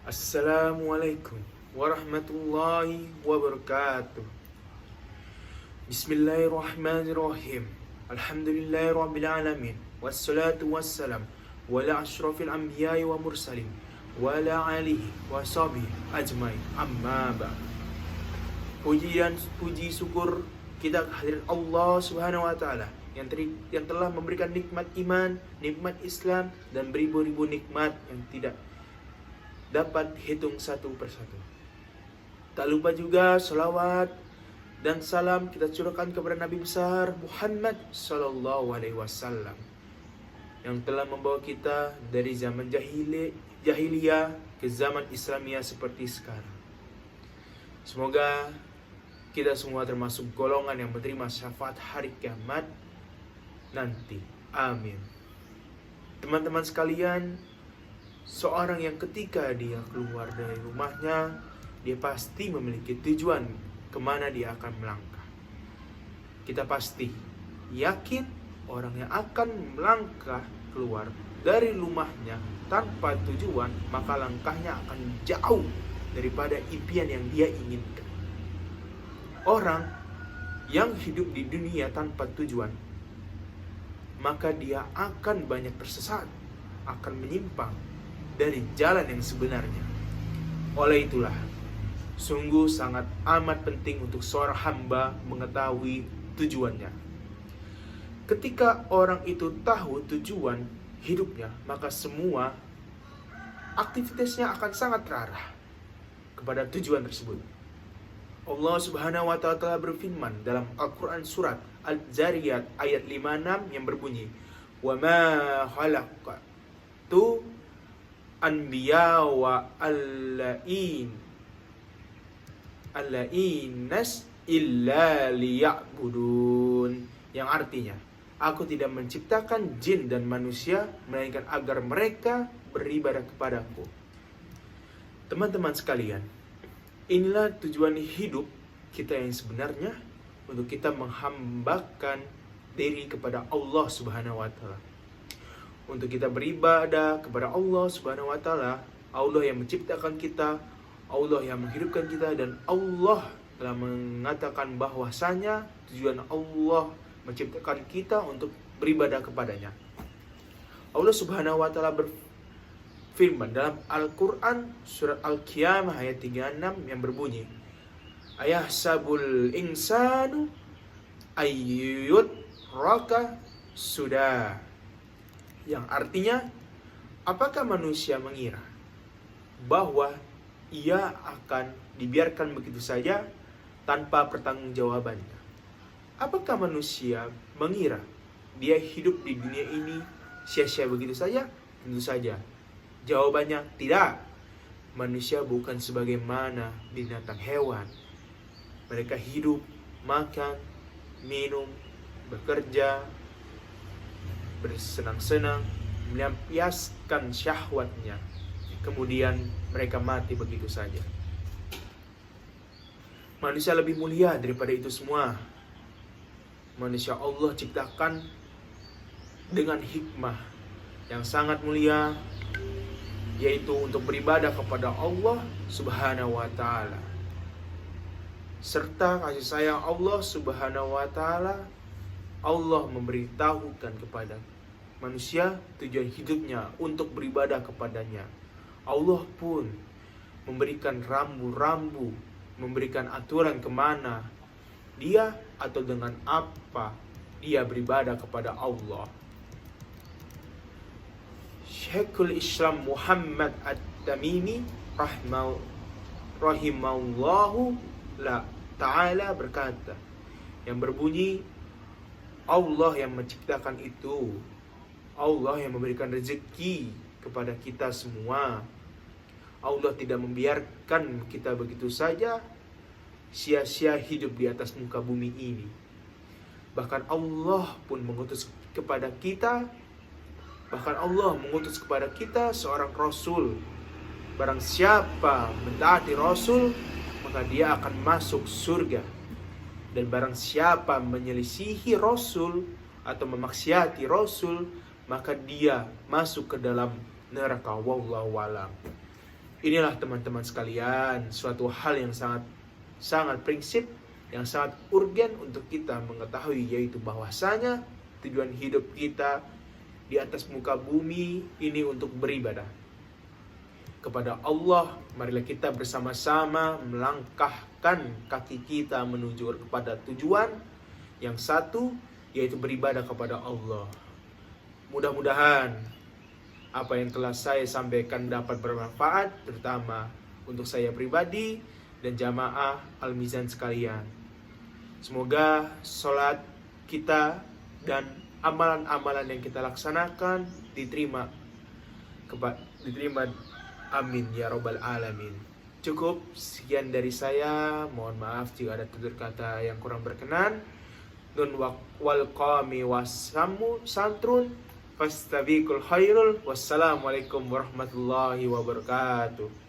Assalamualaikum warahmatullahi wabarakatuh. Bismillahirrahmanirrahim. Alhamdulillahirabbil alamin. Wassalatu wassalam wala asyrafil anbiya'i wa mursalin wala alihi wa sahbihi ajmain. Amma ba'd. Puji syukur kita kehadirat Allah Subhanahu wa taala yang telah memberikan nikmat iman, nikmat Islam, dan beribu-ribu nikmat yang tidak dapat hitung satu persatu. Tak lupa juga salawat dan salam kita curahkan kepada Nabi besar Muhammad sallallahu alaihi wasallam yang telah membawa kita dari zaman jahiliyah ke zaman Islamiyah seperti sekarang. Semoga kita semua termasuk golongan yang menerima syafaat hari kiamat nanti. Amin. Teman-teman sekalian, seorang yang ketika dia keluar dari rumahnya, dia pasti memiliki tujuan kemana dia akan melangkah. Kita pasti yakin orang yang akan melangkah keluar dari rumahnya tanpa tujuan, maka langkahnya akan jauh daripada impian yang dia inginkan. Orang yang hidup di dunia tanpa tujuan, maka dia akan banyak tersesat, akan menyimpang dari jalan yang sebenarnya. Oleh itulah, sungguh sangat amat penting untuk seorang hamba mengetahui tujuannya. Ketika orang itu tahu tujuan hidupnya, maka semua aktivitasnya akan sangat terarah kepada tujuan tersebut. Allah Subhanahu wa ta'ala telah berfirman dalam Al-Quran surat Al-Zariyat ayat 56 yang berbunyi, "Wa ma khalaqtu anbiya wa allainas illa liya'budun," yang artinya, aku tidak menciptakan jin dan manusia melainkan agar mereka beribadah kepadaku. Teman-teman sekalian, inilah tujuan hidup kita yang sebenarnya, untuk kita menghambakan diri kepada Allah Subhanahu wa taala. Untuk kita beribadah kepada Allah Subhanahu wa taala, Allah yang menciptakan kita, Allah yang menghidupkan kita, dan Allah telah mengatakan bahwasanya tujuan Allah menciptakan kita untuk beribadah kepadanya. Allah Subhanahu wa taala berfirman dalam Al-Qur'an surat Al-Qiyamah ayat 36 yang berbunyi, "Ayahsabul insanu ayyutraka sudah," yang artinya, apakah manusia mengira bahwa ia akan dibiarkan begitu saja tanpa pertanggungjawabannya? Apakah manusia mengira dia hidup di dunia ini sia-sia begitu saja? Tentu saja jawabannya tidak. Manusia bukan sebagaimana binatang hewan. Mereka hidup, makan, minum, bekerja, bersenang-senang, melampiaskan syahwatnya, kemudian mereka mati begitu saja. Manusia lebih mulia daripada itu semua. Manusia Allah ciptakan dengan hikmah yang sangat mulia, yaitu untuk beribadah kepada Allah Subhanahu wa taala. Serta kasih sayang Allah Subhanahu wa taala, Allah memberitahukan kepada manusia tujuan hidupnya untuk beribadah kepadanya. Allah pun memberikan rambu-rambu, memberikan aturan kemana dia atau dengan apa dia beribadah kepada Allah. Syekhul Islam Muhammad At-Tamimi rahimahullahu ta'ala berkata, yang berbunyi, Allah yang menciptakan itu, Allah yang memberikan rezeki kepada kita semua. Allah tidak membiarkan kita begitu saja sia-sia hidup di atas muka bumi ini. Bahkan Allah pun mengutus kepada kita, seorang Rasul. Barang siapa mentaati Rasul, maka dia akan masuk surga. Dan barang siapa menyelisihi Rasul atau memaksiati Rasul, maka dia masuk ke dalam neraka. Wallahu a'lam. inilah teman-teman sekalian, suatu hal yang sangat prinsip, yang sangat urgen untuk kita mengetahui, yaitu bahwasanya tujuan hidup kita di atas muka bumi ini untuk beribadah kepada Allah. Marilah kita bersama-sama melangkahkan kaki kita menuju kepada tujuan yang satu, yaitu beribadah kepada Allah. Mudah-mudahan apa yang telah saya sampaikan dapat bermanfaat, terutama untuk saya pribadi dan jamaah Al-Mizan sekalian. Semoga sholat kita dan amalan-amalan yang kita laksanakan diterima. Amin ya rabbal alamin. Cukup sekian dari saya. Mohon maaf jika ada tutur kata yang kurang berkenan. Nun wal qami wasamu santrun fastabiqul khairul. Wassalamualaikum warahmatullahi wabarakatuh.